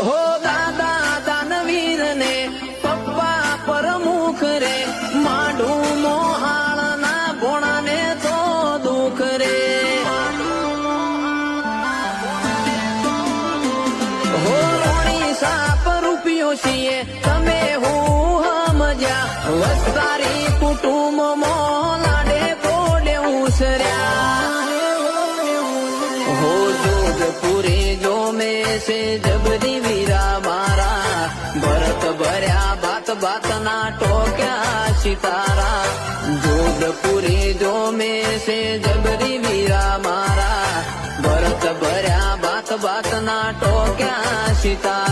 હો દાદા દાનવીર ને પપ્પા પરમુખ રે માઢું મોહાળ ના ભોણા ને તો દુખ રે હો રોણી સાપ રૂપિયો છીએ તમે હું સમજ્યા વસ્તારી કુટુંબ મો લાડે કોડે ઉસર્યા હો જોધપુરે જો મેં से जबरी वीरा मारा भरत भर्या बात बात ना टोक्या सितारा जोधपुरे जो में से जबरी वीरा मारा भरत भर्या बात बात ना टोक्या सितारा